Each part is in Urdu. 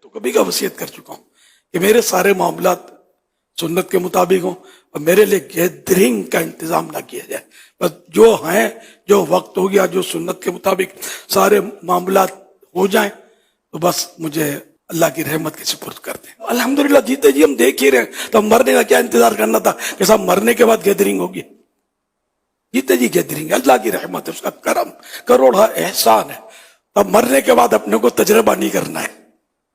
تو کبھی کا وصیت کر چکا ہوں کہ میرے سارے معاملات سنت کے مطابق ہوں اور میرے لیے گیدرنگ کا انتظام نہ کیا جائے. بس جو ہیں، جو وقت ہو گیا، جو سنت کے مطابق سارے معاملات ہو جائیں تو بس مجھے اللہ کی رحمت کے سپرد کر دیں. الحمدللہ جیتے جی ہم دیکھ ہی رہے ہیں، تو ہم مرنے کا کیا انتظار کرنا تھا کہ صاحب مرنے کے بعد گیدرنگ ہوگی. جیتے جی گیدرنگ، اللہ کی رحمت ہے، اس کا کرم کروڑا احسان ہے. اب مرنے کے بعد اپنے کو تجربہ نہیں کرنا ہے،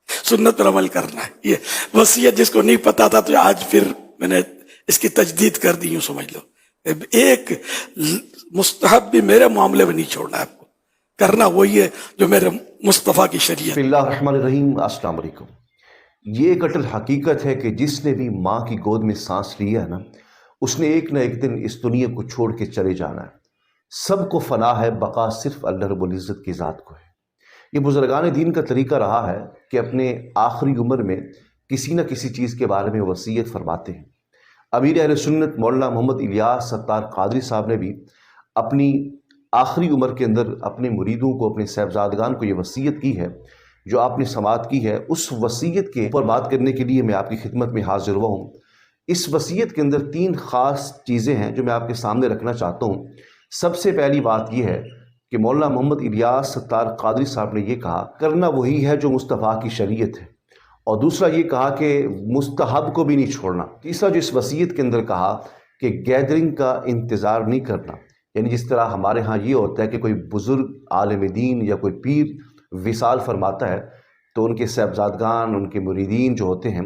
سنت پر عمل کرنا ہے. یہ وصیت جس کو نہیں پتا تھا تو آج پھر میں نے اس کی تجدید کر دی. یوں سمجھ لو ایک مستحب بھی میرے معاملے میں نہیں چھوڑنا ہے، آپ کو کرنا وہی ہے جو میرے مصطفیٰ کی شریعت. بسم اللہ الرحمن الرحیم. السلام علیکم. یہ ایک اٹل حقیقت ہے کہ جس نے بھی ماں کی گود میں سانس لیا ہے نا، اس نے ایک نہ ایک دن اس دنیا کو چھوڑ کے چلے جانا ہے. سب کو فنا ہے، بقا صرف اللہ رب العزت کی ذات کو ہے. یہ بزرگان دین کا طریقہ رہا ہے کہ اپنے آخری عمر میں کسی نہ کسی چیز کے بارے میں وصیت فرماتے ہیں. امیر اہل سنت مولانا محمد الیاس ستار قادری صاحب نے بھی اپنی آخری عمر کے اندر اپنے مریدوں کو، اپنے صاحبزادگان کو یہ وصیت کی ہے جو آپ نے سماعت کی ہے. اس وصیت کے اوپر بات کرنے کے لیے میں آپ کی خدمت میں حاضر ہوا ہوں. اس وصیت کے اندر 3 خاص چیزیں ہیں جو میں آپ کے سامنے رکھنا چاہتا ہوں. سب سے پہلی بات یہ ہے کہ مولانا محمد الیاس ستار قادری صاحب نے یہ کہا کرنا وہی ہے جو مصطفیٰ کی شریعت ہے، اور دوسرا یہ کہا کہ مستحب کو بھی نہیں چھوڑنا. تیسرا جو اس وصیت کے اندر کہا کہ گیدرنگ کا انتظار نہیں کرنا. یعنی جس طرح ہمارے ہاں یہ ہوتا ہے کہ کوئی بزرگ عالم دین یا کوئی پیر وصال فرماتا ہے تو ان کے صاحبزادگان، ان کے مریدین جو ہوتے ہیں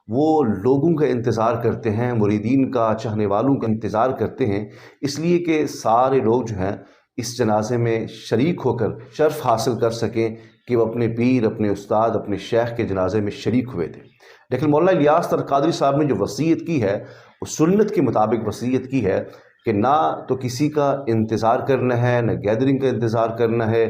وہ لوگوں کا انتظار کرتے ہیں، مریدین کا، چاہنے والوں کا انتظار کرتے ہیں، اس لیے کہ سارے لوگ جو ہیں اس جنازے میں شریک ہو کر شرف حاصل کر سکیں کہ وہ اپنے پیر، اپنے استاد، اپنے شیخ کے جنازے میں شریک ہوئے تھے. لیکن مولانا الیاس ستار قادری صاحب نے جو وصیت کی ہے وہ سنت کے مطابق وصیت کی ہے کہ نہ تو کسی کا انتظار کرنا ہے، نہ گیدرنگ کا انتظار کرنا ہے،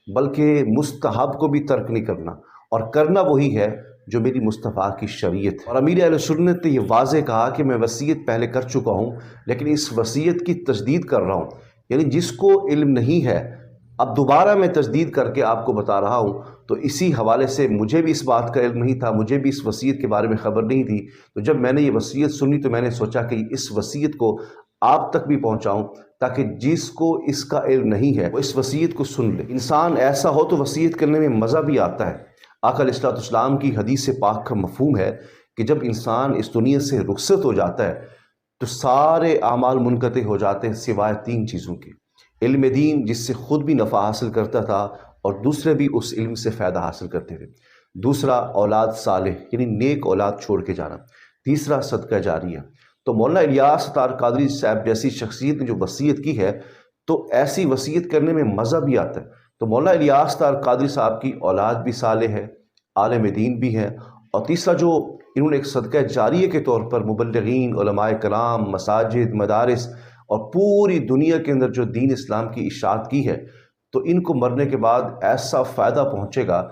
بلکہ مستحب کو بھی ترک نہیں کرنا، اور کرنا وہی ہے جو میری مصطفیٰ کی شریعت ہے. اور امیر اہل سنت نے یہ واضح کہا کہ میں وصیت پہلے کر چکا ہوں لیکن اس وصیت کی تجدید کر رہا ہوں. یعنی جس کو علم نہیں ہے اب دوبارہ میں تجدید کر کے آپ کو بتا رہا ہوں. تو اسی حوالے سے مجھے بھی اس بات کا علم نہیں تھا، مجھے بھی اس وصیت کے بارے میں خبر نہیں تھی. تو جب میں نے یہ وصیت سنی تو میں نے سوچا کہ اس وصیت کو آپ تک بھی پہنچاؤں تاکہ جس کو اس کا علم نہیں ہے وہ اس وصیت کو سن لے. انسان ایسا ہو تو وصیت کرنے میں مزہ بھی آتا ہے. آقا علیہ الصلوۃ والسلام کی حدیث پاک کا مفہوم ہے کہ جب انسان اس دنیا سے رخصت ہو جاتا ہے تو سارے اعمال منقطع ہو جاتے ہیں سوائے 3 چیزوں کے: علم دین جس سے خود بھی نفع حاصل کرتا تھا اور دوسرے بھی اس علم سے فائدہ حاصل کرتے تھے; دوسرا اولاد صالح یعنی نیک اولاد چھوڑ کے جانا; تیسرا صدقہ جاریہ. تو مولانا الیاس ستار قادری صاحب جیسی شخصیت نے جو وصیت کی ہے تو ایسی وصیت کرنے میں مزہ بھی آتا ہے. تو مولانا الیاس ستار قادری صاحب کی اولاد بھی صالح ہے، عالم دین بھی ہے، اور تیسرا جو انہوں نے ایک صدقہ جاریہ کے طور پر مبلغین، علماء کرام، مساجد، مدارس اور پوری دنیا کے اندر جو دین اسلام کی اشاعت کی ہے، تو ان کو مرنے کے بعد ایسا فائدہ پہنچے گا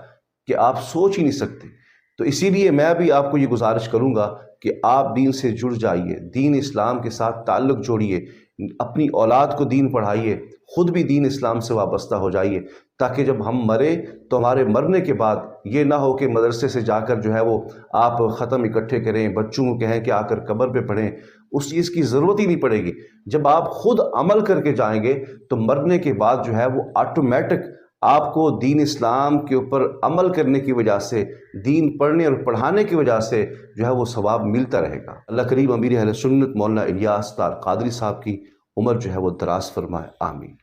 کہ آپ سوچ ہی نہیں سکتے. تو اسی لیے میں بھی آپ کو یہ گزارش کروں گا کہ آپ دین سے جڑ جائیے، دین اسلام کے ساتھ تعلق جوڑیے، اپنی اولاد کو دین پڑھائیے، خود بھی دین اسلام سے وابستہ ہو جائیے، تاکہ جب ہم مرے تو ہمارے مرنے کے بعد یہ نہ ہو کہ مدرسے سے جا کر جو ہے وہ آپ ختم اکٹھے کریں، بچوں کو کہیں کہ آ کر قبر پہ پڑھیں. اس چیز کی ضرورت ہی نہیں پڑے گی. جب آپ خود عمل کر کے جائیں گے تو مرنے کے بعد جو ہے وہ آٹومیٹک آپ کو دین اسلام کے اوپر عمل کرنے کی وجہ سے، دین پڑھنے اور پڑھانے کی وجہ سے جو ہے وہ ثواب ملتا رہے گا. اللہ کریم امیر اہل سنت مولانا الیاس ستار قادری صاحب کی عمر جو ہے وہ دراز فرمائے. آمین.